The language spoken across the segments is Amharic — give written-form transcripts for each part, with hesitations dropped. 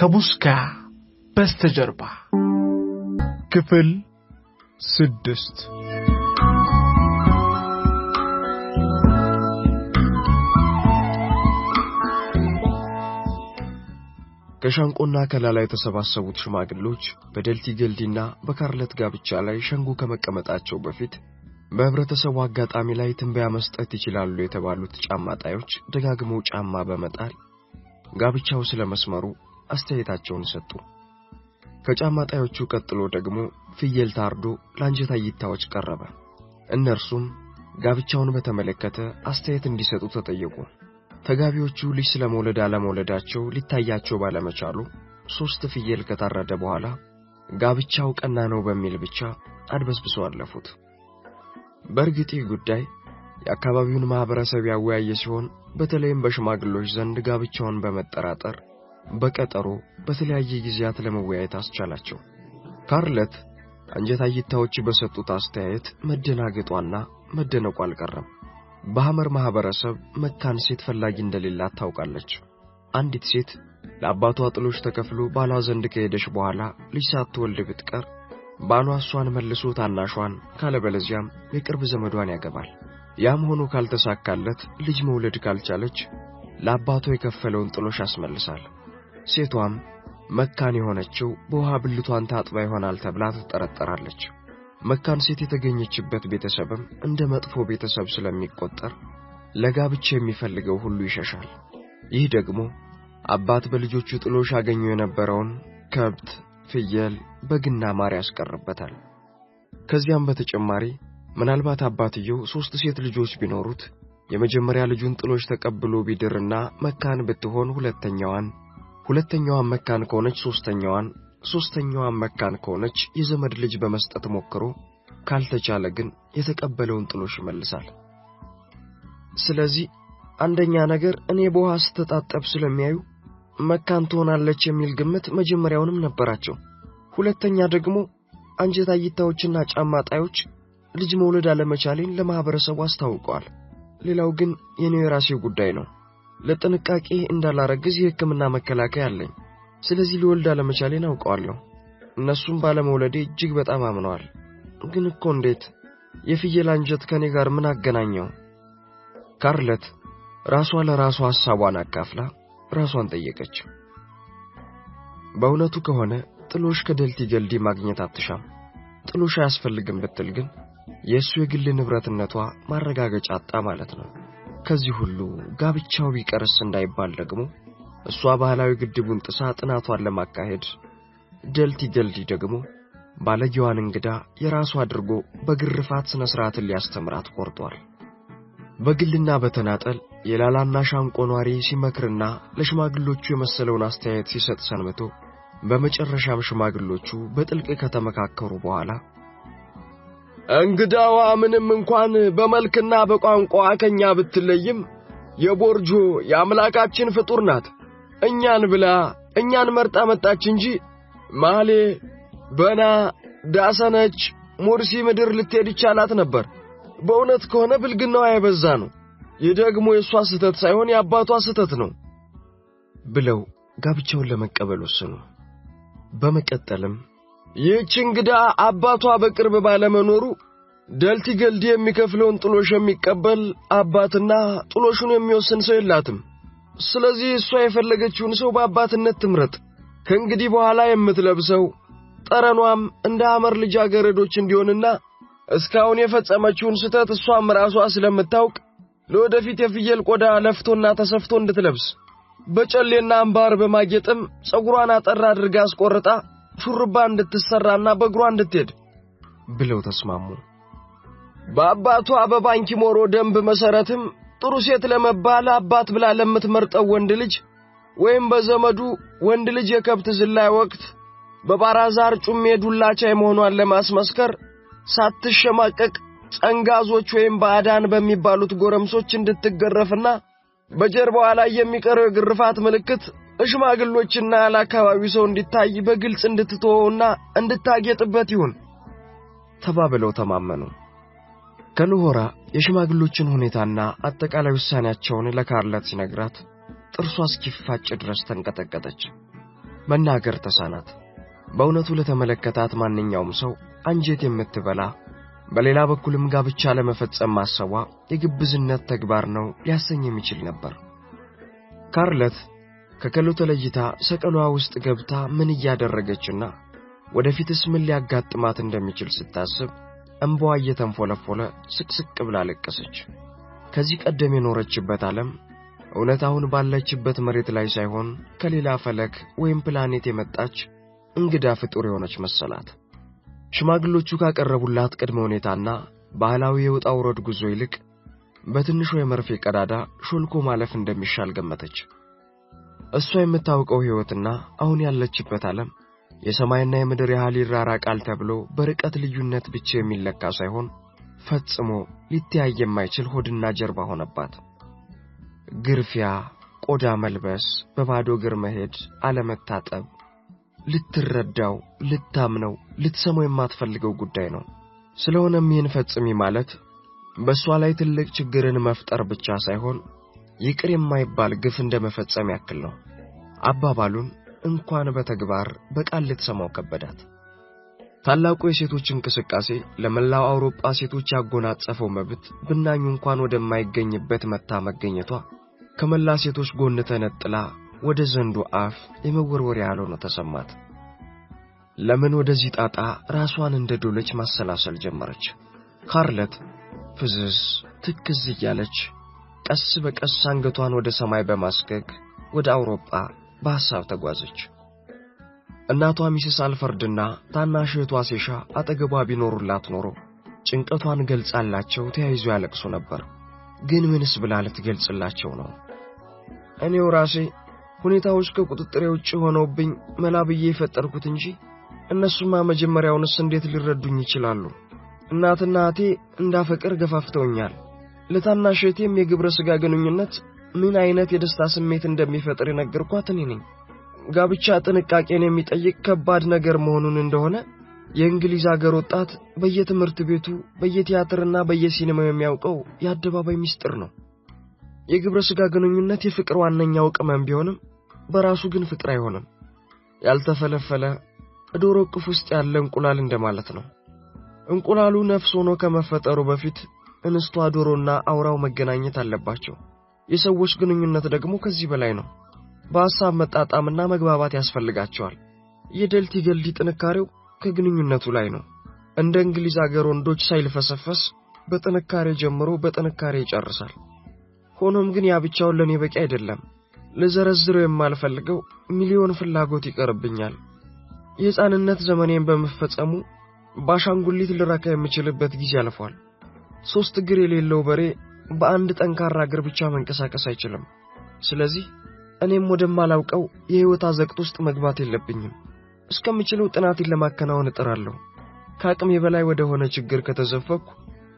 ከቡስካ በስተጀርባ ክፍል 6 ከሻንቆና ከላላ የተሰባሰቡት ሽማግሌዎች በደልቲ ገልዲና በካርለት ጋብቻ ላይ ሸንጎ ከመቀመጣቸው በፊት በህብረተሰቡ አጋጣሚ ላይ ትንበያ መስጠት ይችላሉ የተባሉት ጫማጣዮች ደጋግመው ጫማ በመጣል ጋብቻው ስለመስመሩ አስተያየታቸውን ሰጡ። ከጫማጣዮቹ ቀጥሎ ደግሞ ፍየል ታርዶ ላንጀታ ይታዎች ቀረበ። እነርሱም ጋብቻውን በተመለከተ አስተያየት እንዲሰጡ ተጠየቁ። ተጋቢዎቹ ልጅ ስለመውለድ አለመውለዳቸው ሊታያቸው ባለመቻሉ 3 ፍየል ከታረደ በኋላ ጋብቻው ቀና ነው በሚል ብቻ አድበስብሰው አለፉት። በርግጥ ጉዳይ የአካባቢውን ማህበረሰብ ያወያየ ሲሆን በተለይም በሽማግሌዎች ዘንድ ጋብቻውን በመጠራጠር በቀጠሮ በተለያየ ጊዜያት ለመወያየት አስቻላቸው። ካርለት አንጀታ ይታዎች በሰጡት አስተያየት መደናገጧና መደነቁ አልቀረም። በሐመር ማህበረሰብ መካን ሴት ፈላጊ እንደሌላት ታውቃለች። አንዲት ሴት ለአባቷ ጥሎሽ ተከፍሎ ባሏ ዘንድ ከሄደች በኋላ ልጅ ሳትወልድ ብትቀር ባሏ እሷን መልሶ ታናሿን ካለበለዚያም የቅርብ ዘመዷን ያገባል። ያም ሆኖ ካልተሳካለት ልጅ መውለድ ካልቻለች ለአባቷ የከፈለውን ጥሎሽ ያስመልሳል። ሴቷም መካን የሆነችው በውሃ ብልቷን ታጥባ ይሆናል ተብላ ትጠረጠራለች። መካን ሴት የተገኘችበት ቤተሰብም እንደ መጥፎ ቤተሰብ ስለሚቆጠር ለጋብቻ የሚፈልገው ሁሉ ይሸሻል። ይህ ደግሞ አባት በልጆቹ ጥሎሽ ያገኙ የነበረውን ከብት፣ ፍየል፣ በግና ማር ያስቀርበታል። ከዚያም በተጨማሪ ምናልባት አባትየው 3 ሴት ልጆች ቢኖሩት የመጀመሪያ ልጁን ጥሎሽ ተቀብሎ ቢድርና መካን ብትሆን ሁለተኛዋን መካን ከሆነች ሶስተኛዋን መካን ከሆነች የዘመድ ልጅ በመስጠት ሞክሮ ካልተቻለ ግን የተቀበለውን ጥሎሽ ይመልሳል። ስለዚህ አንደኛ ነገር እኔ በውሃ ስተጣጠብ ስለሚያዩ መካን ትሆናለች የሚል ግምት መጀመሪያውንም ነበራቸው። ሁለተኛ ደግሞ አንጀታ ይታዎችና ጫማጣዮች ልጅ መውለድ አለመቻሌን ለማህበረሰቡ አስታውቀዋል። ሌላው ግን የኔው የራሴ ጉዳይ ነው። ለጥንቃቄ እንዳላረግዝ የሕክምና መከላከያ አለኝ። ስለዚህ ሊወልድ አለመቻሌን አውቀዋለሁ። እነሱም ባለመውለዴ እጅግ በጣም አምነዋል። ግን እኮ እንዴት የፍየል አንጀት ከኔ ጋር ምን አገናኘው? ካርለት ራሷ ለራሷ ሐሳቧን አካፍላ ራሷን ጠየቀች። በእውነቱ ከሆነ ጥሎሽ ከደልቲ ገልዲ ማግኘት አትሻም። ጥሎሽ አያስፈልግም ብትል ግን የእሱ የግል ንብረትነቷ ማረጋገጫ አጣ ማለት ነው። ከዚህ ሁሉ ጋብቻው ቢቀርስ እንዳይባል ደግሞ እሷ ባህላዊ ግድቡን ጥሳ ጥናቷን ለማካሄድ ደልቲ ገልዲ ደግሞ ባለጊዋን እንግዳ የራሱ አድርጎ በግርፋት ስነ ስርዓትን ሊያስተምራት ቆርጧል። በግልና በተናጠል የላላና ሻንቆ ኗሪ ሲመክርና ለሽማግሎቹ የመሰለውን አስተያየት ሲሰጥ ሰንብቶ በመጨረሻም ሽማግሎቹ በጥልቅ ከተመካከሩ በኋላ እንግዳዋ ምንም እንኳን በመልክና በቋንቋ ከኛ ብትለይም የቦርጆ የአምላካችን ፍጡር ናት። እኛን ብላ እኛን መርጣ መጣች እንጂ ማሌ በና ዳሰነች ሙርሲ ምድር ልትሄድ ይቻላት ነበር። በእውነት ከሆነ ብልግናዋ የበዛ ነው። ይህ ደግሞ የሷ ስህተት ሳይሆን የአባቷ ስህተት ነው ብለው ጋብቻውን ለመቀበል ወሰኑ። በመቀጠልም ይህች እንግዳ አባቷ በቅርብ ባለመኖሩ ደልቲ ገልዲ የሚከፍለውን ጥሎሽ የሚቀበል አባትና ጥሎሹን የሚወስን ሰው የላትም። ስለዚህ እሷ የፈለገችውን ሰው በአባትነት ትምረጥ። ከእንግዲህ በኋላ የምትለብሰው ጠረኗም እንደ ሐመር ልጃገረዶች እንዲሆንና እስካሁን የፈጸመችውን ስህተት እሷም ራሷ ስለምታውቅ ለወደፊት የፍየል ቆዳ ለፍቶና ተሰፍቶ እንድትለብስ በጨሌና አምባር በማጌጥም ጸጉሯን አጠር አድርጋ አስቆርጣ ሹርባ እንድትሰራና በእግሯ እንድትሄድ ብለው ተስማሙ። በአባቷ በባንኪ ሞሮ ደንብ መሰረትም ጥሩ ሴት ለመባል አባት ብላ ለምትመርጠው ወንድ ልጅ ወይም በዘመዱ ወንድ ልጅ የከብት ዝላይ ወቅት በባራዛር ጩሜ ዱላቻ የመሆኗን ለማስመስከር ሳትሸማቀቅ ጸንጋዞች ወይም ባዕዳን በሚባሉት ጎረምሶች እንድትገረፍና በጀርባዋ ላይ የሚቀረው የግርፋት ምልክት ሽማግሎችና ለአካባቢው ሰው እንዲታይ በግልጽ እንድትተወውና እንድታጌጥበት ይሁን ተባብለው ተማመኑ። ከልሆራ የሽማግሎችን ሁኔታና አጠቃላይ ውሳኔያቸውን ለካርለት ሲነግራት ጥርሷ እስኪፋጭ ድረስ ተንቀጠቀጠች። መናገር ተሳናት። በእውነቱ ለተመለከታት ማንኛውም ሰው አንጀት የምትበላ በሌላ በኩልም ጋብቻ ለመፈጸም ማሰቧ የግብዝነት ተግባር ነው ሊያሰኝ የሚችል ነበር። ካርለት ከከሉ ተለይታ ሰቀሏ ውስጥ ገብታ ምን እያደረገችና ወደፊትስ ምን ሊያጋጥማት እንደሚችል ስታስብ እንባዋ እየተንፎለፎለ ስቅስቅ ብላ ለቀሰች። ከዚህ ቀደም የኖረችበት ዓለም እውነታውን ባለችበት መሬት ላይ ሳይሆን ከሌላ ፈለክ ወይም ፕላኔት የመጣች እንግዳ ፍጡር የሆነች መሰላት። ሽማግሎቹ ካቀረቡላት ቅድመ ሁኔታና ባህላዊ የውጣ ውረድ ጉዞ ይልቅ በትንሹ የመርፌ ቀዳዳ ሾልኮ ማለፍ እንደሚሻል ገመተች። እሷ የምታውቀው ሕይወትና አሁን ያለችበት ዓለም የሰማይና የምድር ያህል ይራራቃል ተብሎ በርቀት ልዩነት ብቻ የሚለካ ሳይሆን ፈጽሞ ሊተያይ የማይችል ሆድና ጀርባ ሆነባት። ግርፊያ፣ ቆዳ መልበስ፣ በባዶ እግር መሄድ፣ አለመታጠብ ልትረዳው፣ ልታምነው፣ ልትሰማው የማትፈልገው ጉዳይ ነው። ስለሆነም ይህን ፈጽሚ ማለት በእሷ ላይ ትልቅ ችግርን መፍጠር ብቻ ሳይሆን ይቅር የማይባል ግፍ እንደመፈጸም ያክል ነው። አባባሉን እንኳን በተግባር በቃል ልትሰማው ከበዳት። ታላቁ የሴቶች እንቅስቃሴ ለመላው አውሮፓ ሴቶች ያጎናጸፈው መብት ብናኙ እንኳን ወደማይገኝበት መታ መገኘቷ ከመላ ሴቶች ጎን ተነጥላ ወደ ዘንዱ አፍ የመወርወሪያ ያልሆነ ተሰማት። ለምን ወደዚህ ጣጣ ራሷን እንደዶለች ማሰላሰል ጀመረች። ካርለት ፍዝዝ ትክዝ እያለች ቀስ በቀስ አንገቷን ወደ ሰማይ በማስገግ ወደ አውሮፓ በሐሳብ ተጓዘች። እናቷ ሚስስ አልፈርድና ታናሽ እህቷ ሴሻ አጠገቧ ቢኖሩላት ኖሮ ጭንቀቷን ገልጻላቸው ተያይዞ ያለቅሱ ነበር። ግን ምንስ ብላ ልትገልጽላቸው ነው? እኔው ራሴ ሁኔታዎች ከቁጥጥሬ ውጭ ሆነውብኝ መላብዬ የፈጠርኩት እንጂ እነሱማ መጀመሪያውንስ እንዴት ሊረዱኝ ይችላሉ? እናትና እህቴ እንዳፈቅር ገፋፍተውኛል። ለታናሽ እህቴም የግብረ ሥጋ ግንኙነት ምን አይነት የደስታ ስሜት እንደሚፈጥር የነገርኳት እኔ ነኝ። ጋብቻ ጥንቃቄን የሚጠይቅ ከባድ ነገር መሆኑን እንደሆነ የእንግሊዝ አገር ወጣት በየትምህርት ቤቱ በየቲያትርና በየሲኔማው የሚያውቀው የአደባባይ ሚስጥር ነው። የግብረ ሥጋ ግንኙነት የፍቅር ዋነኛው ቅመም ቢሆንም በራሱ ግን ፍቅር አይሆንም። ያልተፈለፈለ ዶሮ ቅፍ ውስጥ ያለ እንቁላል እንደማለት ነው። እንቁላሉ ነፍስ ሆኖ ከመፈጠሩ በፊት እንስቷ ዶሮና አውራው መገናኘት አለባቸው። የሰዎች ግንኙነት ደግሞ ከዚህ በላይ ነው። በሐሳብ መጣጣምና መግባባት ያስፈልጋቸዋል። የደልቲ ገልዲ ጥንካሬው ከግንኙነቱ ላይ ነው። እንደ እንግሊዝ አገር ወንዶች ሳይልፈሰፈስ በጥንካሬ ጀምሮ በጥንካሬ ይጨርሳል። ሆኖም ግን ያ ብቻውን ለኔ በቂ አይደለም። ለዘረዝረው የማልፈልገው ሚሊዮን ፍላጎት ይቀርብኛል። የሕፃንነት ዘመኔን በመፈጸሙ ባሻንጉሊት ልረካ የምችልበት ጊዜ አልፏል። 3 እግር የሌለው በሬ በአንድ ጠንካራ እግር ብቻ መንቀሳቀስ አይችልም። ስለዚህ እኔም ወደማላውቀው የሕይወት አዘቅት ውስጥ መግባት የለብኝም። እስከምችለው ጥናቴን ለማከናወን እጥራለሁ። ከአቅሜ በላይ ወደ ሆነ ችግር ከተዘፈኩ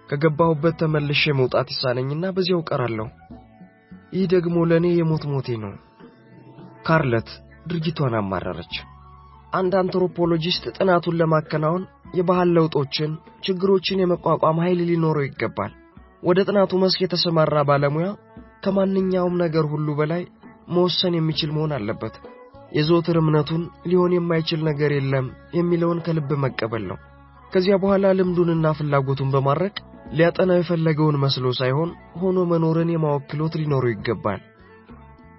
ከገባሁበት ተመልሼ መውጣት ይሳነኝና በዚያው ቀራለሁ። ይህ ደግሞ ለኔ የሞት ሞቴ ነው። ካርለት ድርጊቷን አማረረች። አንድ አንትሮፖሎጂስት ጥናቱን ለማከናወን የባህል ለውጦችን፣ ችግሮችን የመቋቋም ኃይል ሊኖረው ይገባል። ወደ ጥናቱ መስክ የተሰማራ ባለሙያ ከማንኛውም ነገር ሁሉ በላይ መወሰን የሚችል መሆን አለበት። የዘወትር እምነቱን ሊሆን የማይችል ነገር የለም የሚለውን ከልብ መቀበል ነው። ከዚያ በኋላ ልምዱንና ፍላጎቱን በማድረግ ሊያጠናው የፈለገውን መስሎ ሳይሆን ሆኖ መኖርን የማወቅ ክህሎት ሊኖረው ይገባል።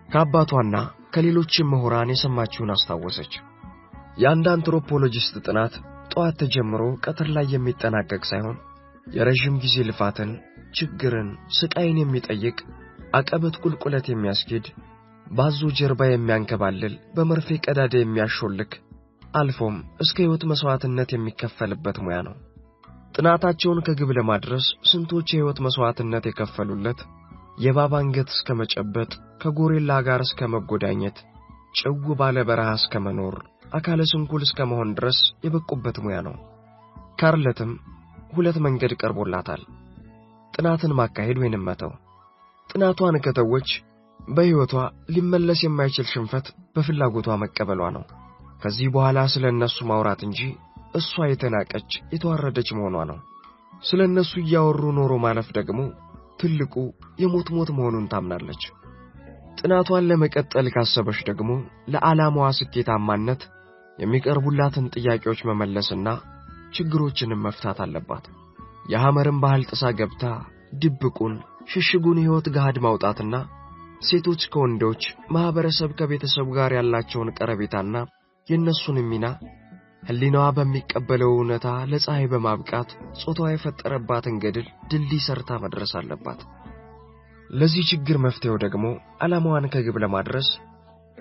ከአባቷና ከሌሎችም ምሁራን የሰማችውን አስታወሰች። የአንድ አንትሮፖሎጂስት ጥናት ጠዋት ተጀምሮ ቀትር ላይ የሚጠናቀቅ ሳይሆን የረጅም ጊዜ ልፋትን፣ ችግርን፣ ስቃይን የሚጠይቅ አቀበት ቁልቁለት የሚያስኬድ ባዞ ጀርባ የሚያንከባልል በመርፌ ቀዳዳ የሚያሾልክ አልፎም እስከ ሕይወት መስዋዕትነት የሚከፈልበት ሙያ ነው። ጥናታቸውን ከግብ ለማድረስ ስንቶች የሕይወት መስዋዕትነት የከፈሉለት የእባብ አንገት እስከ መጨበጥ ከጎሪላ ጋር እስከ መጎዳኘት ጭው ባለ በረሃ እስከ መኖር አካለ ስንኩል እስከ መሆን ድረስ የበቁበት ሙያ ነው። ካርለትም 2 መንገድ ቀርቦላታል። ጥናትን ማካሄድ ወይንም መተው። ጥናቷን ከተወች በሕይወቷ ሊመለስ የማይችል ሽንፈት በፍላጎቷ መቀበሏ ነው። ከዚህ በኋላ ስለነሱ ማውራት እንጂ እሷ የተናቀች የተዋረደች መሆኗ ነው። ስለነሱ እያወሩ ኖሮ ማለፍ ደግሞ ትልቁ የሞት ሞት መሆኑን ታምናለች። ጥናቷን ለመቀጠል ካሰበች ደግሞ ለዓላማዋ ስኬታማነት የሚቀርቡላትን ጥያቄዎች መመለስና ችግሮችንም መፍታት አለባት። የሐመርን ባህል ጥሳ ገብታ ድብቁን ሽሽጉን ሕይወት ገሃድ ማውጣትና ሴቶች ከወንዶች ማህበረሰብ ከቤተሰብ ጋር ያላቸውን ቀረቤታና የነሱን ሚና ህሊናዋ በሚቀበለው እውነታ ለፀሐይ በማብቃት ጾታዋ የፈጠረባትን ገድል ድልድይ ሰርታ መድረስ አለባት። ለዚህ ችግር መፍትሄው ደግሞ ዓላማዋን ከግብ ለማድረስ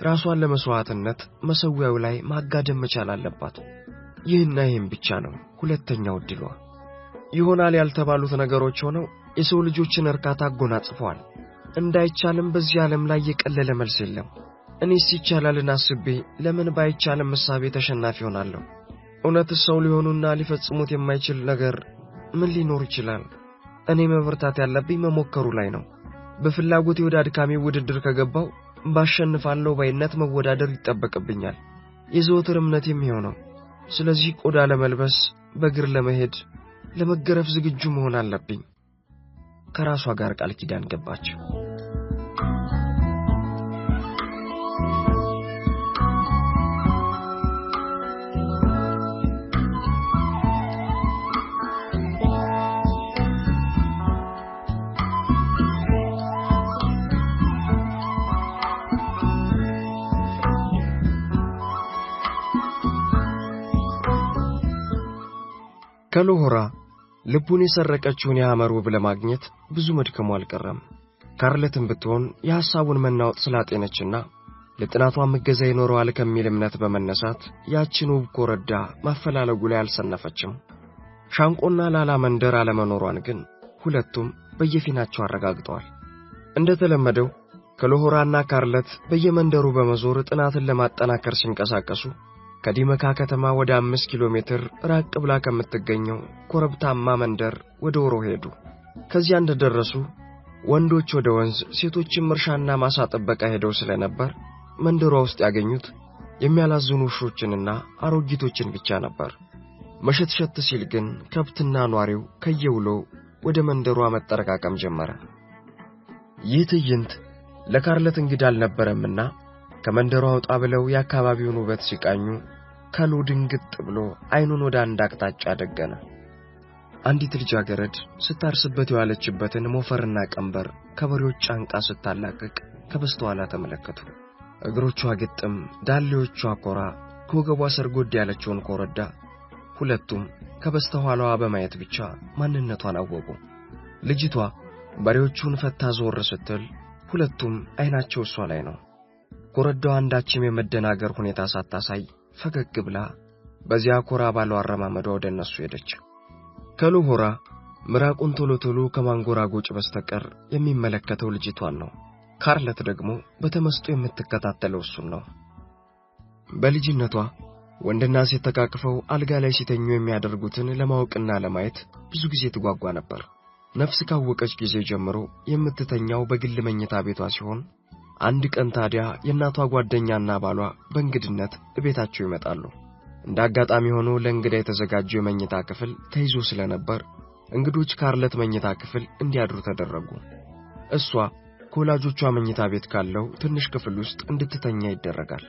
ራሷን ለመስዋዕትነት መሰዊያው ላይ ማጋደም መቻል አለባት። ይህና ይህም ብቻ ነው ሁለተኛው ዕድሏ። ይሆናል ያልተባሉት ነገሮች ሆነው የሰው ልጆችን እርካታ አጎናጽፈዋል። እንዳይቻልም በዚህ ዓለም ላይ የቀለለ መልስ የለም። እኔስ ይቻላልን አስቤ ለምን ባይቻልም መሳቤ ተሸናፊ ሆናለሁ? እውነትስ ሰው ሊሆኑና ሊፈጽሙት የማይችል ነገር ምን ሊኖር ይችላል? እኔ መበርታት ያለብኝ መሞከሩ ላይ ነው። በፍላጎቴ ወደ አድካሚ ውድድር ከገባው ባሸንፋለሁ ባይነት መወዳደር ይጠበቅብኛል። የዘወትር እምነት የሚሆነው ስለዚህ ቆዳ ለመልበስ በእግር ለመሄድ ለመገረፍ ዝግጁ መሆን አለብኝ። ከራሷ ጋር ቃል ኪዳን ገባች። ከሎሆራ ልቡን የሰረቀችውን የሐመር ውብ ለማግኘት ብዙ መድከሙ አልቀረም። ካርለትን ብትሆን የሐሳቡን መናወጥ ስላጤነችና ለጥናቷ መገዛ ይኖረዋል ከሚል እምነት በመነሳት ያችን ውብ ኮረዳ ማፈላለጉ ላይ አልሰነፈችም። ሻንቆና ላላ መንደር አለመኖሯን ግን ሁለቱም በየፊናቸው አረጋግጠዋል። እንደተለመደው ከሎሆራና ካርለት በየመንደሩ በመዞር ጥናትን ለማጠናከር ሲንቀሳቀሱ ከዲመካ ከተማ ወደ 5 ኪሎ ሜትር ራቅ ብላ ከምትገኘው ኮረብታማ መንደር ወደ ወሮ ሄዱ። ከዚያ እንደደረሱ ወንዶች ወደ ወንዝ ሴቶችም እርሻና ማሳ ጥበቃ ሄደው ስለነበር መንደሯ ውስጥ ያገኙት የሚያላዝኑ ውሾችንና አሮጊቶችን ብቻ ነበር። መሸትሸት ሲል ግን ከብትና ኗሪው ከየውሎ ወደ መንደሯ መጠረቃቀም ጀመረ። ይህ ትዕይንት ለካርለት እንግዳ አልነበረምና ከመንደሯ ወጣ ብለው የአካባቢውን ውበት ሲቃኙ ከሉ ድንግጥ ብሎ አይኑን ወደ አንድ አቅጣጫ አደገነ። አንዲት ልጃገረድ ስታርስበት የዋለችበትን ሞፈርና ቀንበር ከበሬዎች ጫንቃ ስታላቅቅ ከበስተኋላ ተመለከቱ። እግሮቿ ግጥም፣ ዳሌዎቿ ኮራ፣ ከወገቧ ሰርጎድ ያለችውን ኮረዳ ሁለቱም ከበስተኋላዋ በማየት ብቻ ማንነቷን አወቁ። ልጅቷ በሬዎቹን ፈታ ዞር ስትል ሁለቱም አይናቸው እሷ ላይ ነው። ኮረዳዋ አንዳችም የመደናገር ሁኔታ ሳታሳይ ፈገግ ብላ በዚያ ኮራ ባለው አረማመዷ ወደ እነሱ ሄደች። ከሎሆራ ምራቁን ቶሎ ከማንጎራጎጭ በስተቀር የሚመለከተው ልጅቷን ነው። ካርለት ደግሞ በተመስጦ የምትከታተለው እሱን ነው። በልጅነቷ ወንድና ሴት ተቃቅፈው አልጋ ላይ ሲተኙ የሚያደርጉትን ለማወቅና ለማየት ብዙ ጊዜ ትጓጓ ነበር። ነፍስ ካወቀች ጊዜ ጀምሮ የምትተኛው በግል መኝታ ቤቷ ሲሆን አንድ ቀን ታዲያ የእናቷ ጓደኛና ባሏ በእንግድነት ቤታቸው ይመጣሉ። እንደ አጋጣሚ ሆኖ ለእንግዳ የተዘጋጀው የመኝታ ክፍል ተይዞ ስለነበር እንግዶች ካርለት መኝታ ክፍል እንዲያድሩ ተደረጉ። እሷ ከወላጆቿ መኝታ ቤት ካለው ትንሽ ክፍል ውስጥ እንድትተኛ ይደረጋል።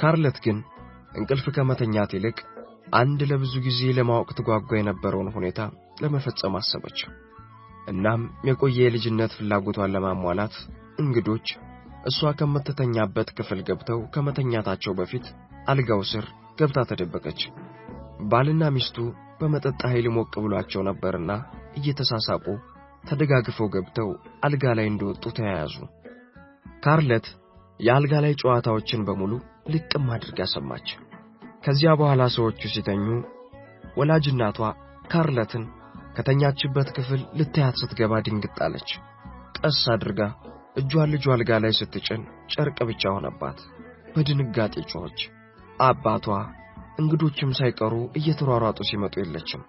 ካርለት ግን እንቅልፍ ከመተኛት ይልቅ አንድ ለብዙ ጊዜ ለማወቅ ትጓጓ የነበረውን ሁኔታ ለመፈጸም አሰበች። እናም የቆየ የልጅነት ፍላጎቷን ለማሟላት እንግዶች እሷ ከምትተኛበት ክፍል ገብተው ከመተኛታቸው በፊት አልጋው ስር ገብታ ተደበቀች። ባልና ሚስቱ በመጠጥ ኃይል ሞቅ ብሏቸው ነበርና እየተሳሳቁ ተደጋግፈው ገብተው አልጋ ላይ እንደወጡ ተያያዙ። ካርለት የአልጋ ላይ ጨዋታዎችን በሙሉ ልቅም አድርጋ ሰማች። ከዚያ በኋላ ሰዎቹ ሲተኙ ወላጅ እናቷ ካርለትን ከተኛችበት ክፍል ልታያት ስትገባ ድንግጥ አለች። ቀስ አድርጋ እጇን ልጇ አልጋ ላይ ስትጭን ጨርቅ ብቻ ሆነባት። በድንጋጤ ጮኸች። አባቷ እንግዶችም ሳይቀሩ እየተሯሯጡ ሲመጡ የለችም።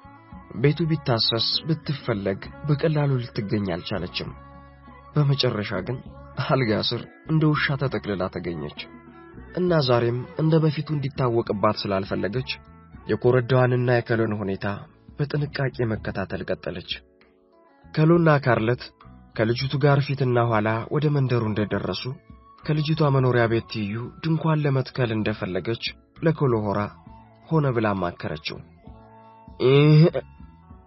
ቤቱ ቢታሰስ ብትፈለግ በቀላሉ ልትገኝ አልቻለችም። በመጨረሻ ግን አልጋ ስር እንደ ውሻ ተጠቅልላ ተገኘች እና ዛሬም እንደ በፊቱ እንዲታወቅባት ስላልፈለገች የኮረዳዋንና የከሎን ሁኔታ በጥንቃቄ መከታተል ቀጠለች። ከሎና ካርለት ከልጅቱ ጋር ፊትና ኋላ ወደ መንደሩ እንደደረሱ ከልጅቷ መኖሪያ ቤት ትይዩ ድንኳን ለመትከል እንደፈለገች ለኮሎሆራ ሆነ ብላ ማከረችው።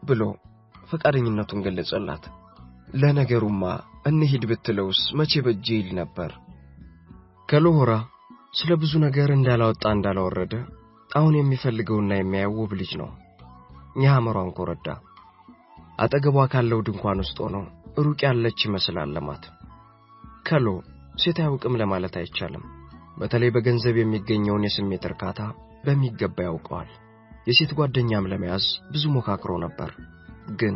ብሎ ፈቃደኝነቱን ገለጸላት። ለነገሩማ እንሂድ ብትለውስ መቼ በጄ ይል ነበር። ኮሎሆራ ስለ ብዙ ነገር እንዳላወጣ እንዳላወረደ አሁን የሚፈልገውና የሚያየው ውብ ልጅ ነው። የሐመሯን ኮረዳ አጠገቧ ካለው ድንኳን ውስጥ ሆኖ ሩቅ ያለች ይመስላል ለማት። ከሎ ሴት አያውቅም ለማለት አይቻልም። በተለይ በገንዘብ የሚገኘውን የስሜት እርካታ በሚገባ ያውቀዋል። የሴት ጓደኛም ለመያዝ ብዙ ሞካክሮ ነበር። ግን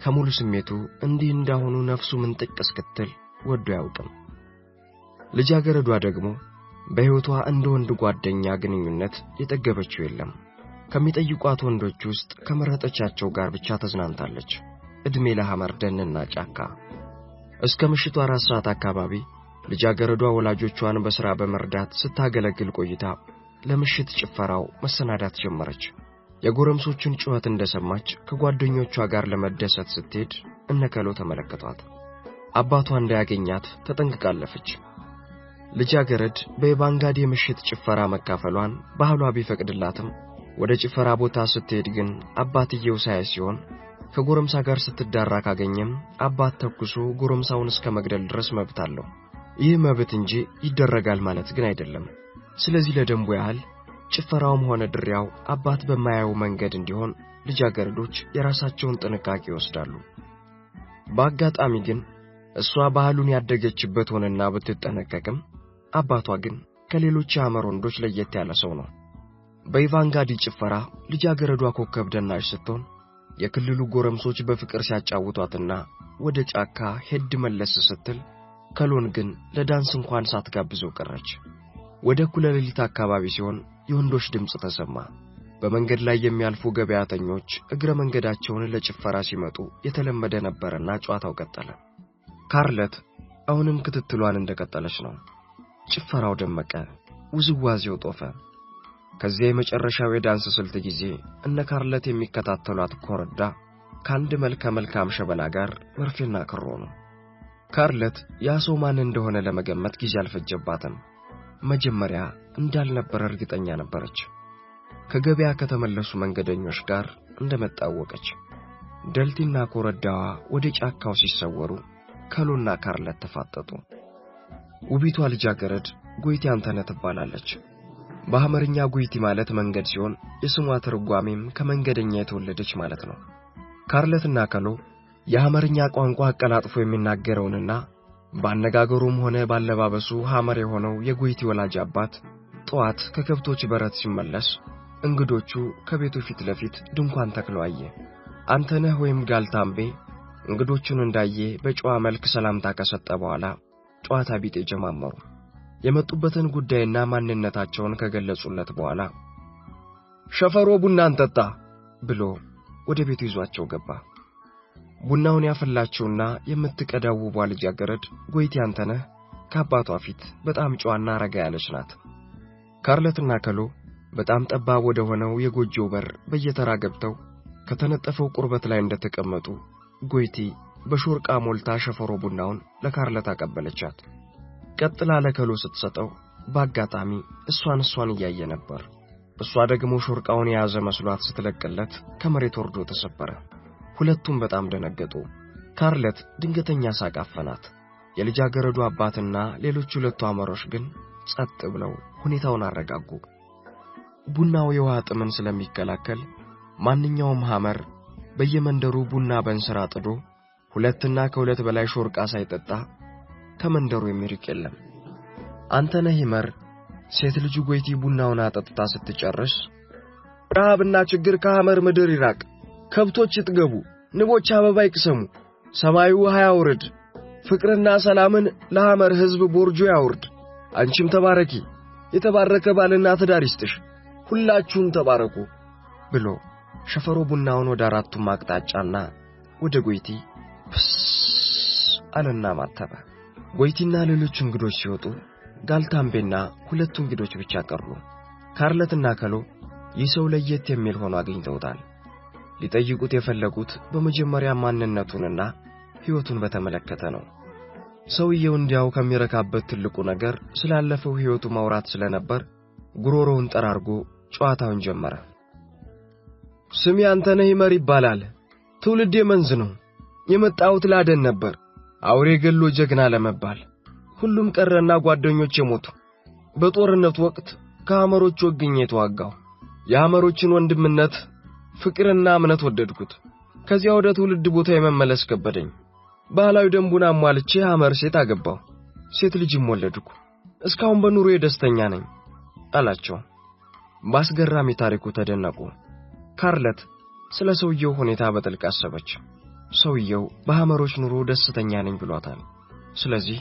ከሙሉ ስሜቱ እንዲህ እንዳሆኑ ነፍሱ ምን ጥቅ እስክትል ወዶ ያውቅም። ልጃገረዷ ደግሞ በሕይወቷ እንደ ወንድ ጓደኛ ግንኙነት የጠገበችው የለም። ከሚጠይቋት ወንዶች ውስጥ ከመረጠቻቸው ጋር ብቻ ተዝናንታለች። እድሜ ለሐመር ደንና ጫካ። እስከ ምሽቱ 4 ሰዓት አካባቢ ልጃገረዷ ወላጆቿን በሥራ በመርዳት ስታገለግል ቆይታ ለምሽት ጭፈራው መሰናዳት ጀመረች። የጎረምሶቹን ጩኸት እንደሰማች ከጓደኞቿ ጋር ለመደሰት ስትሄድ እነከሎ ተመለከቷት። አባቷ እንዳያገኛት ተጠንቅቃለፈች። ልጃገረድ በባንጋዲ የምሽት ጭፈራ መካፈሏን ባህሏ ቢፈቅድላትም ወደ ጭፈራ ቦታ ስትሄድ ግን አባትየው ሳይ ሲሆን ከጎረምሳ ጋር ስትዳራ ካገኘም አባት ተኩሶ ጎረምሳውን እስከ መግደል ድረስ መብት አለው። ይህ መብት እንጂ ይደረጋል ማለት ግን አይደለም። ስለዚህ ለደንቡ ያህል ጭፈራውም ሆነ ድሪያው አባት በማያየው መንገድ እንዲሆን ልጃገረዶች የራሳቸውን ጥንቃቄ ይወስዳሉ። በአጋጣሚ ግን እሷ ባህሉን ያደገችበት ሆነና ብትጠነቀቅም አባቷ ግን ከሌሎች የሐመር ወንዶች ለየት ያለ ሰው ነው። በኢቫንጋዲ ጭፈራ ልጃገረዷ ኮከብ ደናሽ ስትሆን የክልሉ ጎረምሶች በፍቅር ሲያጫውቷትና ወደ ጫካ ሄድ መለስ ስትል ከሎን ግን ለዳንስ እንኳን ሳትጋብዘው ቀረች። ወደ እኩለ ሌሊት አካባቢ ሲሆን የወንዶች ድምጽ ተሰማ። በመንገድ ላይ የሚያልፉ ገበያተኞች እግረ መንገዳቸውን ለጭፈራ ሲመጡ የተለመደ ነበርና ጨዋታው ቀጠለ። ካርለት አሁንም ክትትሏን እንደቀጠለች ነው። ጭፈራው ደመቀ፣ ውዝዋዜው ጦፈ። ከዚያ የመጨረሻው የዳንስ ስልት ጊዜ እነ ካርለት የሚከታተሏት ኮረዳ ካንድ መልካም ሸበላ ጋር መርፌና ክሮ ነው። ካርለት ያ ሰው ማን እንደሆነ ለመገመት ጊዜ አልፈጀባትም። መጀመሪያ እንዳልነበረ እርግጠኛ ነበረች። ከገበያ ከተመለሱ መንገደኞች ጋር እንደመጣወቀች ደልቲና ኮረዳዋ ወደ ጫካው ሲሰወሩ ከሎና ካርለት ተፋጠጡ። ውቢቷ ልጃገረድ ጎይቲ አንተነህ ትባላለች። በሐመርኛ ጎይቲ ማለት መንገድ ሲሆን የስሟ ትርጓሜም ከመንገደኛ የተወለደች ማለት ነው። ካርለትና ከሎ የሐመርኛ ቋንቋ አቀላጥፎ የሚናገረውንና ባነጋገሩም ሆነ ባለባበሱ ሐመር የሆነው የጎይቲ ወላጅ አባት ጧት ከከብቶች በረት ሲመለስ እንግዶቹ ከቤቱ ፊት ለፊት ድንኳን ተክለው አየ። አንተነህ ወይም ጋልታምቤ እንግዶቹን እንዳየ በጨዋ መልክ ሰላምታ ከሰጠ በኋላ ጨዋታ ቢጤ ጀማመሩ። የመጡበትን ጉዳይና ማንነታቸውን ከገለጹለት በኋላ ሸፈሮ ቡና እንጠጣ ብሎ ወደ ቤቱ ይዟቸው ገባ። ቡናውን ያፈላችውና የምትቀዳው ውቧ ልጃገረድ ጎይቲ አንተነህ ከአባቷ ፊት በጣም ጨዋና ረጋ ያለች ናት። ካርለትና ከሎ በጣም ጠባብ ወደ ሆነው የጎጆው በር በየተራ ገብተው ከተነጠፈው ቁርበት ላይ እንደተቀመጡ ጎይቲ በሾርቃ ሞልታ ሸፈሮ ቡናውን ለካርለት አቀበለቻት። ቀጥላ ለከሎ ስትሰጠው በአጋጣሚ እሷን እያየ ነበር። እሷ ደግሞ ሾርቃውን የያዘ መስሏት ስትለቅለት ከመሬት ወርዶ ተሰበረ። ሁለቱም በጣም ደነገጡ። ካርለት ድንገተኛ ሳቅ አፈናት። የልጃገረዱ አባትና ሌሎች ሁለቱ ሐመሮች ግን ጸጥ ብለው ሁኔታውን አረጋጉ። ቡናው የውሃ ጥምን ስለሚከላከል ማንኛውም ሐመር በየመንደሩ ቡና በእንስራ ጥዶ 2 እና ከ2 በላይ ሾርቃ ሳይጠጣ ከመንደሩ የሚርቅ የለም። አንተነህ ይመር ሴት ልጁ ጎይቲ ቡናውን አጠጥታ ስትጨርስ ረሃብና ችግር ከሐመር ምድር ይራቅ፣ ከብቶች ይጥገቡ፣ ንቦች አበባ ይቅሰሙ፣ ሰማዩ ውሃ ያውርድ፣ ፍቅርና ሰላምን ለሐመር ሕዝብ ቦርጆ ያውርድ፣ አንቺም ተባረኪ፣ የተባረከ ባልና ትዳር ይስጥሽ፣ ሁላችሁም ተባረኩ ብሎ ሸፈሮ ቡናውን ወደ አራቱም አቅጣጫና ወደ ጎይቲ አለና ማተበ። ጎይቲና ሌሎች እንግዶች ሲወጡ ጋልታምቤና 2 እንግዶች ብቻ ቀሩ። ካርለትና ከሎ ይህ ሰው ለየት የሚል ሆኖ አግኝተውታል። ሊጠይቁት የፈለጉት በመጀመሪያ ማንነቱንና ሕይወቱን በተመለከተ ነው። ሰውየው እንዲያው ከሚረካበት ትልቁ ነገር ስላለፈው ሕይወቱ ማውራት ስለነበር ጉሮሮውን ጠራርጎ ጨዋታውን ጀመረ። ስሜ አንተነህ ይመር ይባላል። ትውልዴ መንዝ ነው። የመጣሁት ላደን ነበር። አውሬ ገሎ ጀግና ለመባል ሁሉም ቀረና ጓደኞቼ ሞቱ። በጦርነቱ ወቅት ከሐመሮች ወግኜ ተዋጋው። የሐመሮችን ወንድምነት ፍቅርና እምነት ወደድኩት። ከዚያ ወደ ትውልድ ቦታ የመመለስ ከበደኝ። ባህላዊ ደንቡን አሟልቼ ሐመር ሴት አገባው። ሴት ልጅም ወለድኩ። እስካሁን በኑሮዬ ደስተኛ ነኝ አላቸው። ባስገራሚ ታሪኩ ተደነቁ። ካርለት ስለ ሰውየው ሁኔታ በጥልቅ አሰበች። ሰውየው በሐመሮች ኑሮ ደስተኛ ነኝ ብሏታል። ስለዚህ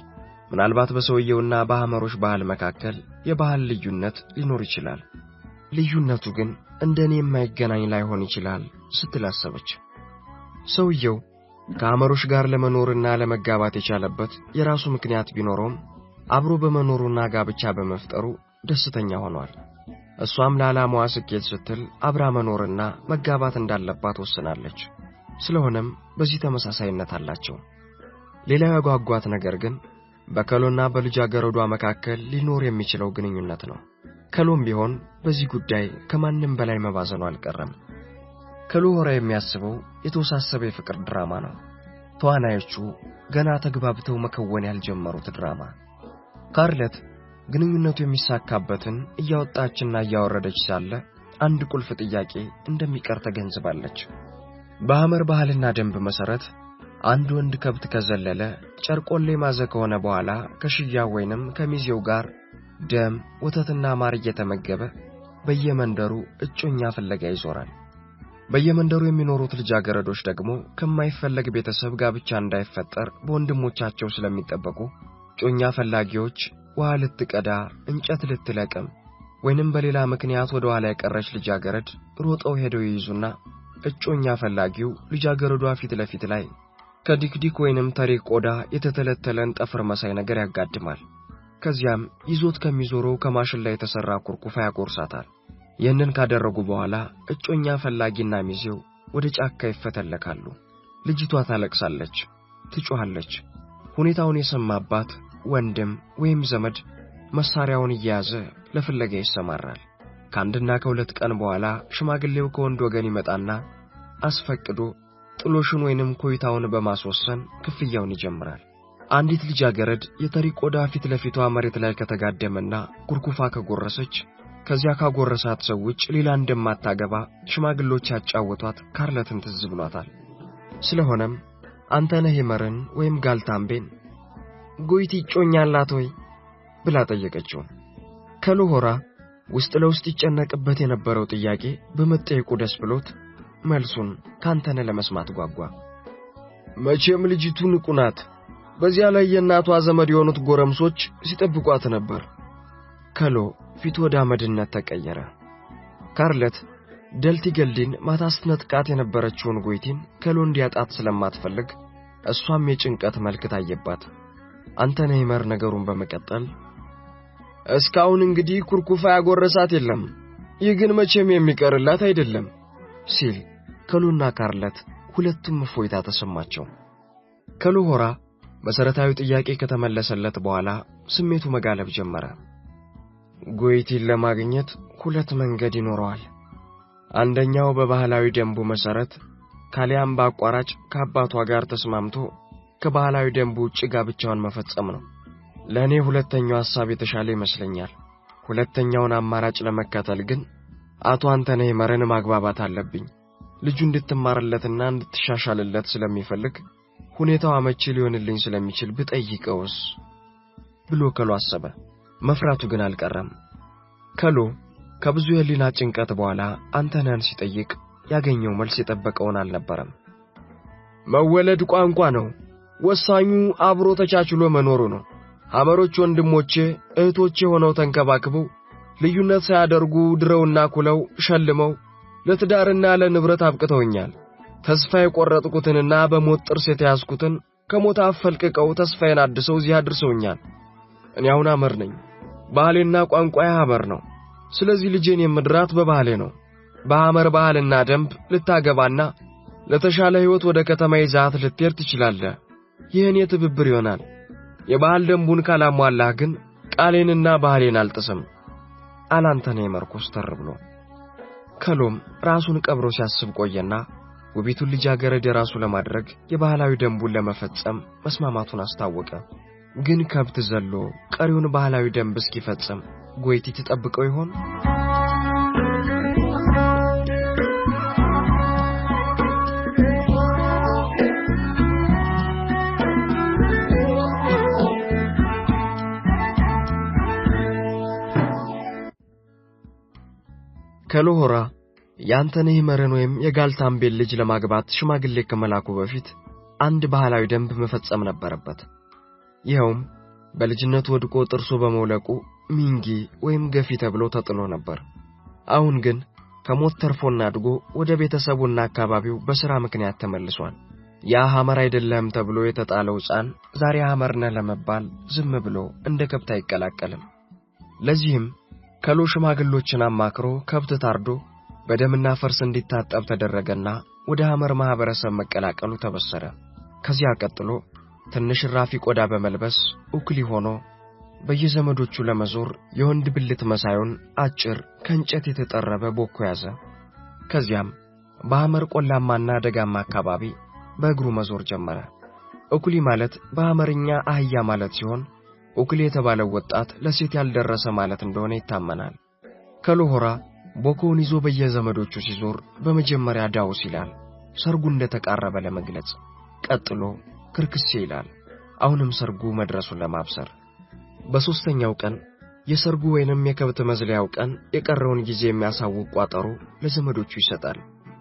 ምናልባት በሰውየውና በሐመሮች ባህል መካከል የባህል ልዩነት ሊኖር ይችላል። ልዩነቱ ግን እንደኔ የማይገናኝ ላይሆን ይችላል ስትል አሰበች። ሰውየው ከሐመሮች ጋር ለመኖርና ለመጋባት የቻለበት የራሱ ምክንያት ቢኖርም አብሮ በመኖሩና ጋብቻ በመፍጠሩ ደስተኛ ሆኗል። እሷም ለዓላማዋ ስኬት ስትል አብራ መኖርና መጋባት እንዳለባት ወስናለች። ስለሆነም በዚህ ተመሳሳይነት አላቸው። ሌላው ያጓጓት ነገር ግን በከሎና በልጃገረዷ መካከል ሊኖር የሚችለው ግንኙነት ነው። ከሎም ቢሆን በዚህ ጉዳይ ከማንም በላይ መባዘኑ አልቀረም። ከሎ ሆራ የሚያስበው የተወሳሰበ የፍቅር ድራማ ነው። ተዋናዮቹ ገና ተግባብተው መከወን ያልጀመሩት ድራማ። ካርለት ግንኙነቱ የሚሳካበትን እያወጣችና እያወረደች ሳለ አንድ ቁልፍ ጥያቄ እንደሚቀር ተገንዝባለች። በሐመር ባህልና ደንብ መሰረት አንድ ወንድ ከብት ከዘለለ ጨርቆሌ ማዘ ከሆነ በኋላ ከሽያ ወይንም ከሚዜው ጋር ደም ወተትና ማር እየተመገበ በየመንደሩ እጮኛ ፍለጋ ይዞራል። በየመንደሩ የሚኖሩት ልጃገረዶች ደግሞ ከማይፈለግ ቤተሰብ ጋብቻ እንዳይፈጠር በወንድሞቻቸው ስለሚጠበቁ እጮኛ ፈላጊዎች ውሃ ልትቀዳ፣ እንጨት ልትለቅም ወይንም በሌላ ምክንያት ወደ ኋላ የቀረች ልጃገረድ ሮጠው ሄደው ይይዙና እጮኛ ፈላጊው ልጃገረዷ ፊት ለፊት ላይ ከዲክዲክ ወይንም ተሬ ቆዳ የተተለተለን ጠፍር መሳይ ነገር ያጋድማል። ከዚያም ይዞት ከሚዞረው ከማሽን ላይ የተሰራ ኩርኩፋ ያጎርሳታል። ይህንን ካደረጉ በኋላ እጮኛ ፈላጊና ሚዜው ወደ ጫካ ይፈተለካሉ። ልጅቷ ታለቅሳለች፣ ትጮኻለች። ሁኔታውን የሰማባት ወንድም ወይም ዘመድ መሳሪያውን እየያዘ ለፍለጋ ይሰማራል። ከአንድና ከሁለት ቀን በኋላ ሽማግሌው ከወንድ ወገን ይመጣና አስፈቅዶ ጥሎሽን ወይንም ኮይታውን በማስወሰን ክፍያውን ይጀምራል። አንዲት ልጃገረድ የተሪ ቆዳ ፊት ለፊቷ መሬት ላይ ከተጋደመና ኩርኩፋ ከጎረሰች ከዚያ ካጎረሳት ሰው ውጭ ሌላ እንደማታገባ ሽማግሌዎች ያጫወቷት ካርለትን ትዝ ብሏታል። ስለሆነም አንተነህ ይመርን ወይም ጋልታምቤን ጎይቲ ጮኛላት ወይ ብላ ጠየቀችው። ከሎ ሆራ ውስጥ ለውስጥ ይጨነቅበት የነበረው ጥያቄ በመጠየቁ ደስ ብሎት መልሱን ካንተነህ ለመስማት ጓጓ። መቼም ልጅቱ ንቁ ናት። በዚያ ላይ የእናቷ ዘመድ የሆኑት ጎረምሶች ሲጠብቋት ነበር። ከሎ ፊቱ ወደ አመድነት ተቀየረ። ካርለት ደልቲ ገልዲን ማታ ስትነጥቃት የነበረችውን ጎይቲን ከሎ እንዲያጣት ስለማትፈልግ እሷም የጭንቀት መልክ ታየባት። አንተነህ ይመር ነገሩን በመቀጠል እስካሁን እንግዲህ ኩርኩፋ ያጎረሳት የለም፣ ይህ ግን መቼም የሚቀርላት አይደለም ሲል ከሎና ካርለት ሁለቱም እፎይታ ተሰማቸው። ከሎ ሆራ መሰረታዊ ጥያቄ ከተመለሰለት በኋላ ስሜቱ መጋለብ ጀመረ። ጎይቲን ለማግኘት ሁለት መንገድ ይኖረዋል። አንደኛው በባህላዊ ደንቡ መሰረት ካሊያም በአቋራጭ ከአባቷ ጋር ተስማምቶ ከባህላዊ ደንቡ ውጭ ጋብቻውን መፈጸም ነው። ለእኔ ሁለተኛው ሐሳብ የተሻለ ይመስለኛል። ሁለተኛውን አማራጭ ለመከተል ግን አቶ አንተነህ ይመርን ማግባባት አለብኝ። ልጁ እንድትማርለትና እንድትሻሻልለት ስለሚፈልግ ሁኔታው አመቺ ሊሆንልኝ ስለሚችል ብጠይቀውስ ብሎ ከሎ አሰበ። መፍራቱ ግን አልቀረም። ከሎ ከብዙ የህሊና ጭንቀት በኋላ አንተነህን ሲጠይቅ ያገኘው መልስ የጠበቀውን አልነበረም። መወለድ ቋንቋ ነው፣ ወሳኙ አብሮ ተቻችሎ መኖሩ ነው። ሐመሮች ወንድሞቼ እህቶቼ ሆነው ተንከባክበው ልዩነት ሳያደርጉ ድረውና ኩለው ሸልመው ለትዳርና ለንብረት አብቅተውኛል። ተስፋ የቆረጥኩትንና በሞት ጥርስ የተያዝኩትን ከሞት አፈልቅቀው ተስፋዬን አድሰው እዚህ አድርሰውኛል። እኔ አሁን ሐመር ነኝ። ባህሌና ቋንቋዬ ሐመር ነው። ስለዚህ ልጄን የምድራት በባህሌ ነው። በሐመር ባህልና ደንብ ልታገባና ለተሻለ ሕይወት ወደ ከተማ ይዛት ልትሄድ ትችላለህ። ይህን የትብብር ይሆናል። የባህል ደንቡን ካላሟላህ ግን ቃሌንና ባህሌን አልጥስም አላንተኔ መርኮስ ተርብሎ ከሎም ራሱን ቀብሮ ሲያስብ ቆየና ውቢቱን ልጃገረድ የራሱ ለማድረግ የባህላዊ ደንቡን ለመፈጸም መስማማቱን አስታወቀ። ግን ከብት ዘሎ ቀሪውን ባህላዊ ደንብ እስኪፈጸም ጎይቲ ተጠብቀው ይሆን? ከሎሆራ ያንተነህ መረን ወይም የጋልታምቤል ልጅ ለማግባት ሽማግሌ ከመላኩ በፊት አንድ ባህላዊ ደንብ መፈጸም ነበረበት። ይኸውም በልጅነቱ ወድቆ ጥርሱ በመውለቁ ሚንጊ ወይም ገፊ ተብሎ ተጥሎ ነበር። አሁን ግን ከሞት ተርፎና አድጎ ወደ ቤተሰቡና አካባቢው በሥራ ምክንያት ተመልሷል። ያ ሐመር አይደለም ተብሎ የተጣለው ሕፃን ዛሬ ሐመር ነህ ለመባል ዝም ብሎ እንደ ከብት አይቀላቀልም። ለዚህም ከሎ ሽማግሎችን አማክሮ ከብት ታርዶ በደምና ፈርስ እንዲታጠብ ተደረገና ወደ ሐመር ማህበረሰብ መቀላቀሉ ተበሰረ። ከዚያ ቀጥሎ ትንሽ ራፊ ቆዳ በመልበስ ኡክሊ ሆኖ በየዘመዶቹ ለመዞር የወንድ ብልት መሳዩን አጭር ከእንጨት የተጠረበ ቦኮ ያዘ። ከዚያም በሐመር ቆላማና ደጋማ አካባቢ በእግሩ መዞር ጀመረ። ኡክሊ ማለት በሐመርኛ አህያ ማለት ሲሆን ኡክሊ የተባለው ወጣት ለሴት ያልደረሰ ማለት እንደሆነ ይታመናል። ከሎሆራ ቦኮውን ይዞ በየዘመዶቹ ሲዞር በመጀመሪያ ዳውስ ይላል፣ ሰርጉ እንደተቃረበ ለመግለጽ። ቀጥሎ ክርክሴ ይላል፣ አሁንም ሰርጉ መድረሱን ለማብሰር። በሶስተኛው ቀን የሰርጉ ወይንም የከብት መዝለያው ቀን የቀረውን ጊዜ የሚያሳውቅ ቋጠሮ ለዘመዶቹ ይሰጣል።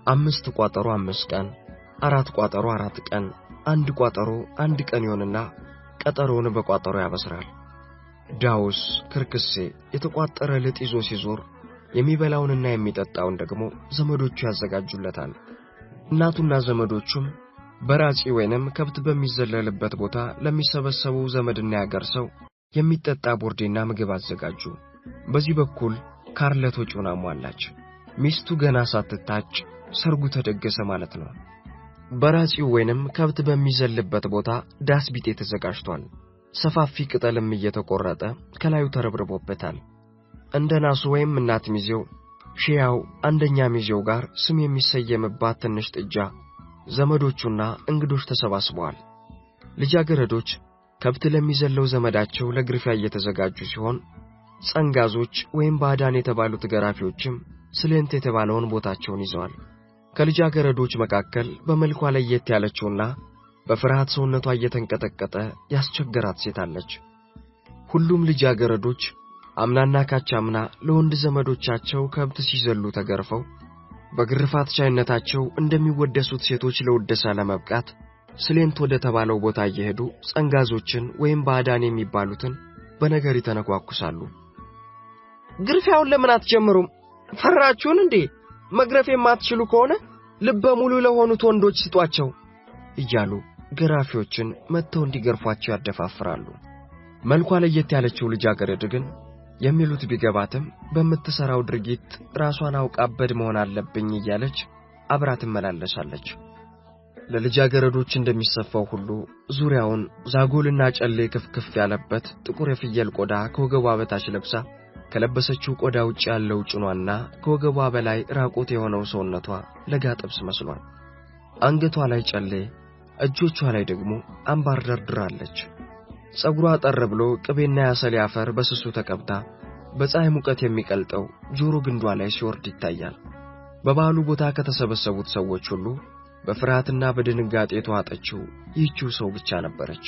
5 ቋጠሮ 5 ቀን፣ 4 ቋጠሮ 4 ቀን፣ 1 ቋጠሮ 1 ቀን ይሆንና ቀጠሮውን በቋጠሮ ያበስራል። ዳውስ ክርክሴ የተቋጠረ ልጥ ይዞ ሲዞር የሚበላውንና የሚጠጣውን ደግሞ ዘመዶቹ ያዘጋጁለታል። እናቱና ዘመዶቹም በራጺ ወይንም ከብት በሚዘለልበት ቦታ ለሚሰበሰቡ ዘመድና ያገር ሰው የሚጠጣ ቦርዴና ምግብ አዘጋጁ። በዚህ በኩል ካርለት ወጪውን አሟላች። ሚስቱ ገና ሳትታጭ ሰርጉ ተደገሰ ማለት ነው። በራጺው ወይንም ከብት በሚዘልበት ቦታ ዳስ ቢጤ ተዘጋጅቷል። ሰፋፊ ቅጠልም እየተቆረጠ ከላዩ ተረብርቦበታል። እንደ ናሱ ወይም እናት ሚዜው ሺያው አንደኛ ሚዜው ጋር ስም የሚሰየምባት ትንሽ ጥጃ ዘመዶቹና እንግዶች ተሰባስበዋል። ልጃገረዶች ከብት ለሚዘለው ዘመዳቸው ለግርፊያ እየተዘጋጁ ሲሆን ጸንጋዞች ወይም ባዳን የተባሉት ገራፊዎችም ስሌንት የተባለውን ቦታቸውን ይዘዋል። ከልጃገረዶች መካከል በመልኳ ለየት ያለችውና በፍርሃት ሰውነቷ እየተንቀጠቀጠ ያስቸገራት ሴት አለች። ሁሉም ልጃገረዶች አምናና ካቻምና ለወንድ ዘመዶቻቸው ከብት ሲዘሉ ተገርፈው በግርፋት ቻይነታቸው እንደሚወደሱት ሴቶች ለውደሳ ለመብቃት ስሌንት ወደ ተባለው ቦታ እየሄዱ ጸንጋዞችን ወይም ባዳን የሚባሉትን በነገር ይተነኳኩሳሉ። ግርፊያውን ለምን አትጀምሩም? ፈራችሁን እንዴ? መግረፍ የማትችሉ ከሆነ ልበ ሙሉ ለሆኑት ወንዶች ስጧቸው እያሉ ገራፊዎችን መተው እንዲገርፏቸው ያደፋፍራሉ። መልኳ ለየት ያለችው ልጃገረድ ግን የሚሉት ቢገባትም በመተሰራው ድርጊት ራሷን አውቃበድ መሆን አለብኝ እያለች አብራት መላለሳለች። ለልጃገረዶች እንደሚሰፋው ሁሉ ዙሪያውን ዛጎልና ጨሌ ክፍክፍ ያለበት ጥቁር የፍየል ቆዳ ከወገቧ በታች ለብሳ ከለበሰችው ቆዳ ውጭ ያለው ጭኗና ከወገቧ በላይ ራቆት የሆነው ሰውነቷ ለጋ ጥብስ መስሏል። አንገቷ ላይ ጨሌ፣ እጆቿ ላይ ደግሞ አምባር ደርድራለች። ጸጉሯ ጠር ብሎ ቅቤና ያሰሌ አፈር በስሱ ተቀብታ በፀሐይ ሙቀት የሚቀልጠው ጆሮ ግንዷ ላይ ሲወርድ ይታያል። በባህሉ ቦታ ከተሰበሰቡት ሰዎች ሁሉ በፍርሃትና በድንጋጤ ተዋጠችው ይህችው ሰው ብቻ ነበረች።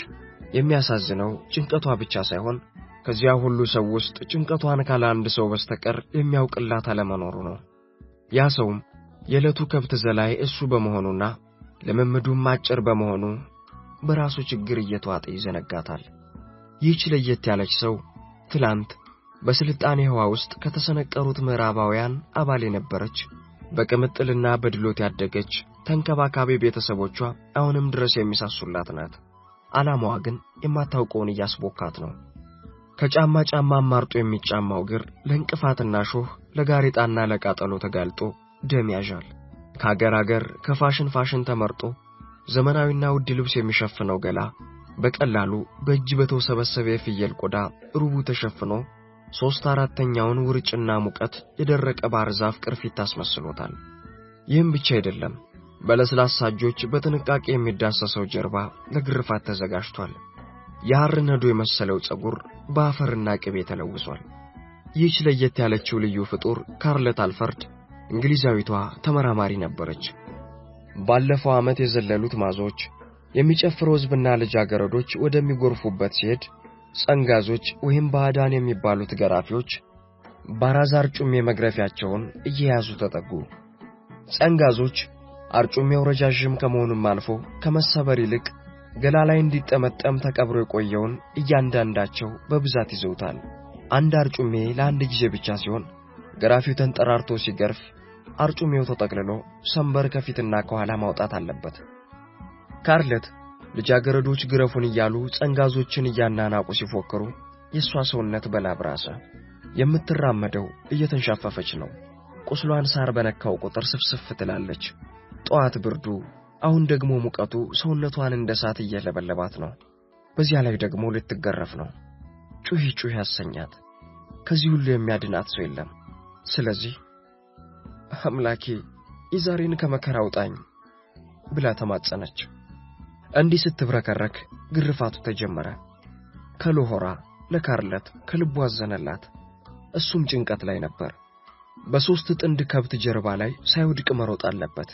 የሚያሳዝነው ጭንቀቷ ብቻ ሳይሆን ከዚያ ሁሉ ሰው ውስጥ ጭንቀቷን ካለ አንድ ሰው በስተቀር የሚያውቅላት አለመኖሩ ነው። ያ ሰውም የዕለቱ ከብት ዘላይ እሱ በመሆኑና ለመምዱም አጭር በመሆኑ በራሱ ችግር እየተዋጠ ይዘነጋታል። ይህች ለየት ያለች ሰው ትላንት በስልጣኔ ህዋ ውስጥ ከተሰነቀሩት ምዕራባውያን አባል የነበረች በቅምጥልና በድሎት ያደገች ተንከባካቢ ቤተሰቦቿ አሁንም ድረስ የሚሳሱላት ናት። ዓላማዋ ግን የማታውቀውን እያስቦካት ነው። ከጫማ ጫማ ማርጦ የሚጫማው ግር ለእንቅፋትና ሾህ ለጋሬጣና ለቃጠሎ ተጋልጦ ደም ያዣል። ከአገር አገር ከፋሽን ፋሽን ተመርጦ ዘመናዊና ውድ ልብስ የሚሸፍነው ገላ በቀላሉ በእጅ በተወሰበሰበ የፍየል ቆዳ ሩቡ ተሸፍኖ 3/4ኛውን ውርጭና ሙቀት የደረቀ ባህር ዛፍ ቅርፊት አስመስሎታል። ይህም ብቻ አይደለም። በለስላሳ እጆች በጥንቃቄ የሚዳሰሰው ጀርባ ለግርፋት ተዘጋጅቷል። የሐር ነዶ የመሰለው ጸጉር በአፈርና ቅቤ ተለውሷል። ይህች ለየት ያለችው ልዩ ፍጡር ካርለት አልፈርድ እንግሊዛዊቷ ተመራማሪ ነበረች። ባለፈው ዓመት የዘለሉት ማዞች የሚጨፍረው ሕዝብና ልጃገረዶች ወደሚጎርፉበት ሲሄድ ጸንጋዞች ወይም ባዕዳን የሚባሉት ገራፊዎች ባራዝ አርጩሜ መግረፊያቸውን እየያዙ ተጠጉ። ጸንጋዞች አርጩሜው ረጃጅም ከመሆኑም አልፎ ከመሰበር ይልቅ ገላ ላይ እንዲጠመጠም ተቀብሮ የቆየውን እያንዳንዳቸው በብዛት ይዘውታል። አንድ አርጩሜ ለአንድ ጊዜ ብቻ ሲሆን ገራፊው ተንጠራርቶ ሲገርፍ አርጩሜው ተጠቅልሎ ሰንበር ከፊትና ከኋላ ማውጣት አለበት። ካርለት ልጃገረዶች ግረፉን እያሉ ጸንጋዞችን እያናናቁ ሲፎክሩ የሷ ሰውነት በላብ ራሰ። የምትራመደው እየተንሻፈፈች ነው። ቁስሏን ሳር በነካው ቁጥር ስፍስፍ ትላለች። ጧት ብርዱ፣ አሁን ደግሞ ሙቀቱ ሰውነቷን እንደ ሳት እየለበለባት ነው። በዚያ ላይ ደግሞ ልትገረፍ ነው። ጩሂ ጩሂ ያሰኛት። ከዚህ ሁሉ የሚያድናት ሰው የለም። ስለዚህ አምላኬ የዛሬን ከመከራ አውጣኝ ብላ ተማጸነች። እንዲህ ስትብረከረክ ግርፋቱ ተጀመረ። ከሎሆራ ለካርለት ከልቡ አዘነላት። እሱም ጭንቀት ላይ ነበር። በሶስት ጥንድ ከብት ጀርባ ላይ ሳይወድቅ መሮጥ አለበት።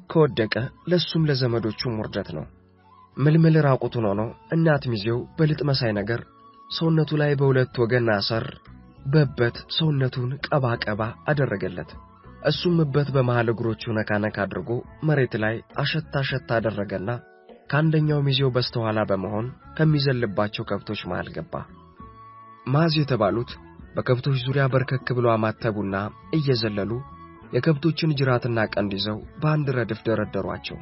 ከወደቀ ለሱም ለዘመዶቹም ውርደት ነው። ምልምል ራቁቱን ሆኖ እናት ሚዜው በልጥ መሳይ ነገር ሰውነቱ ላይ በሁለት ወገን አሰር በበት ሰውነቱን ቀባ ቀባ አደረገለት። እሱም እበት በመሃል እግሮቹ ነካነካ አድርጎ መሬት ላይ አሸታ አሸታ አደረገና ከአንደኛው ሚዜው በስተኋላ በመሆን ከሚዘልባቸው ከብቶች መሃል ገባ። ማዝ የተባሉት በከብቶች ዙሪያ በርከክ ብለው አማተቡና እየዘለሉ የከብቶችን ጅራትና ቀንድ ይዘው በአንድ ረድፍ ደረደሯቸው።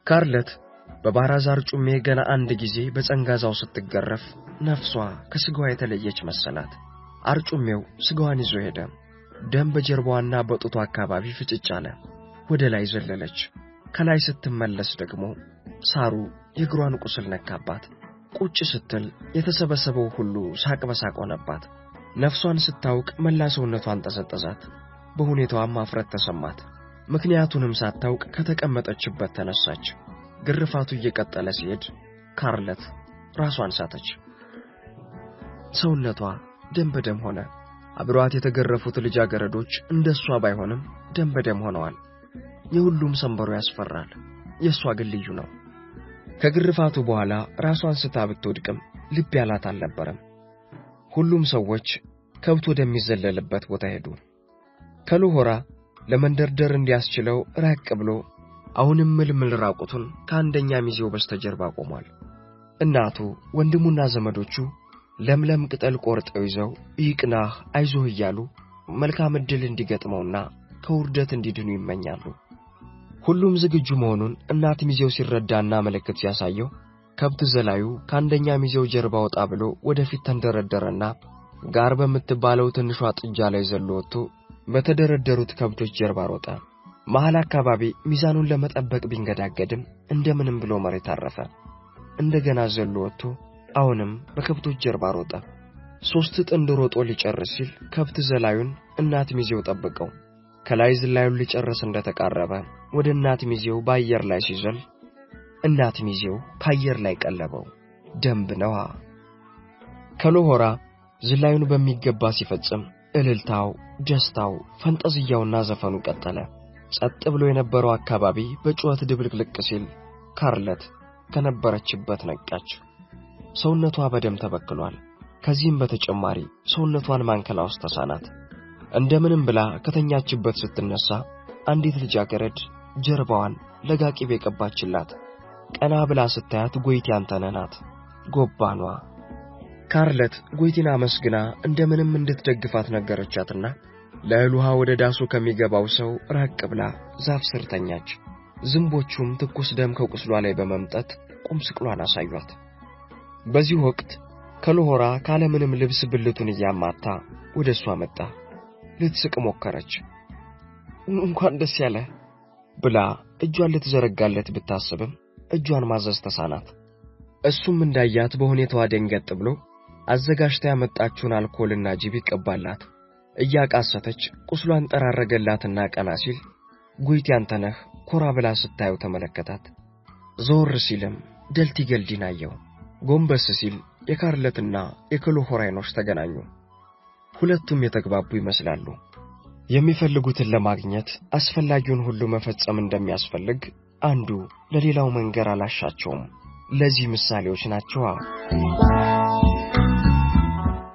ካርለት በባራዝ አርጩሜ ገና አንድ ጊዜ በጸንጋዛው ስትገረፍ ነፍሷ ከስጋዋ የተለየች መሰላት። አርጩሜው ስጋዋን ይዞ ሄደ። ደም በጀርባዋና በጡቷ አካባቢ ፍጭጭ አለ። ወደ ላይ ዘለለች። ከላይ ስትመለስ ደግሞ ሳሩ የእግሯን ቁስል ነካባት። ቁጭ ስትል የተሰበሰበው ሁሉ ሳቅ በሳቅ ሆነባት። ነፍሷን ስታውቅ መላ ሰውነቷን ተሰጠዛት። በሁኔታዋም አፍረት ተሰማት። ምክንያቱንም ሳታውቅ ከተቀመጠችበት ተነሳች። ግርፋቱ እየቀጠለ ሲሄድ ካርለት ራሷን ሳተች። ሰውነቷ ደም በደም ሆነ። አብሯት የተገረፉት ልጃገረዶች እንደሷ ባይሆንም ደም በደም ሆነዋል። የሁሉም ሰንበሩ ያስፈራል። የሷ ግን ልዩ ነው። ከግርፋቱ በኋላ ራሷን ስታ ብትወድቅም ልብ ያላት አልነበረም። ሁሉም ሰዎች ከብት ወደሚዘለልበት ቦታ ሄዱ። ከሎሆራ ለመንደርደር እንዲያስችለው ራቅ ብሎ አሁንም ምልምል ራቁቱን ከአንደኛ ሚዜው በስተጀርባ ቆሟል። እናቱ ወንድሙና ዘመዶቹ ለምለም ቅጠል ቆርጠው ይዘው ይቅናህ አይዞህ እያሉ መልካም ዕድል እንዲገጥመውና ከውርደት እንዲድኑ ይመኛሉ። ሁሉም ዝግጁ መሆኑን እናት ሚዜው ሲረዳና ምልክት ሲያሳየው ከብት ዘላዩ ከአንደኛ ሚዜው ጀርባ ወጣ ብሎ ወደፊት ተንደረደረና ጋር በምትባለው ትንሿ ጥጃ ላይ ዘሎ ወጥቶ በተደረደሩት ከብቶች ጀርባ ሮጠ። መሃል አካባቢ ሚዛኑን ለመጠበቅ ቢንገዳገድም እንደምንም ብሎ መሬት አረፈ። እንደገና ዘሎ ወጥቶ አሁንም በከብቶች ጀርባ ሮጠ። 3 ጥንድ ሮጦ ሊጨርስ ሲል ከብት ዘላዩን እናት ሚዜው ጠበቀው። ከላይ ዝላዩን ሊጨርስ እንደተቃረበ ወደ እናት ሚዜው በአየር ላይ ሲዘል እናት ሚዜው ከአየር ላይ ቀለበው። ደንብ ነዋ። ከሎሆራ ዝላዩን በሚገባ ሲፈጽም እልልታው፣ ደስታው፣ ፈንጠዝያውና ዘፈኑ ቀጠለ። ጸጥ ብሎ የነበረው አካባቢ በጩኸት ድብልቅልቅ ሲል ካርለት ከነበረችበት ነቃች። ሰውነቷ በደም ተበክሏል። ከዚህም በተጨማሪ ሰውነቷን ማንከላውስ ተሳናት። እንደምንም ብላ ከተኛችበት ስትነሳ አንዲት ልጃገረድ ጀርባዋን ለጋቂብ የቀባችላት። ቀና ብላ ስታያት ጎይቲ አንተነህ ናት። ጎባኗ ካርለት ጎይቲና መስግና እንደምንም እንድትደግፋት ነገረቻትና ለእህል ውሃ ወደ ዳሱ ከሚገባው ሰው ራቅ ብላ ዛፍ ስር ተኛች። ዝንቦቹም ትኩስ ደም ከቁስሏ ላይ በመምጠት ቁም ስቅሏን አሳዩት። በዚህ ወቅት ከሎሆራ ካለምንም ልብስ ብልቱን እያማታ ወደሷ መጣ። ልትስቅ ሞከረች። እንኳን ደስ ያለ ብላ እጇን ልትዘረጋለት ብታስብም እጇን ማዘዝ ተሳናት። እሱም እንዳያት በሁኔታዋ ደንገጥ ብሎ አዘጋጅታ ያመጣችውን አልኮልና ጅብ ይቀባላት እያቃሰተች ቁስሏን ጠራረገላትና ቀና ሲል ጉይት ያንተነህ ኮራ ብላ ስታየው ተመለከታት። ዞር ሲልም ደልቲ ገልዲን አየው። ጎንበስ ሲል የካርለትና የክሎሆራይኖች ተገናኙ። ሁለቱም የተግባቡ ይመስላሉ። የሚፈልጉትን ለማግኘት አስፈላጊውን ሁሉ መፈጸም እንደሚያስፈልግ አንዱ ለሌላው መንገር አላሻቸውም። ለዚህ ምሳሌዎች ናቸው።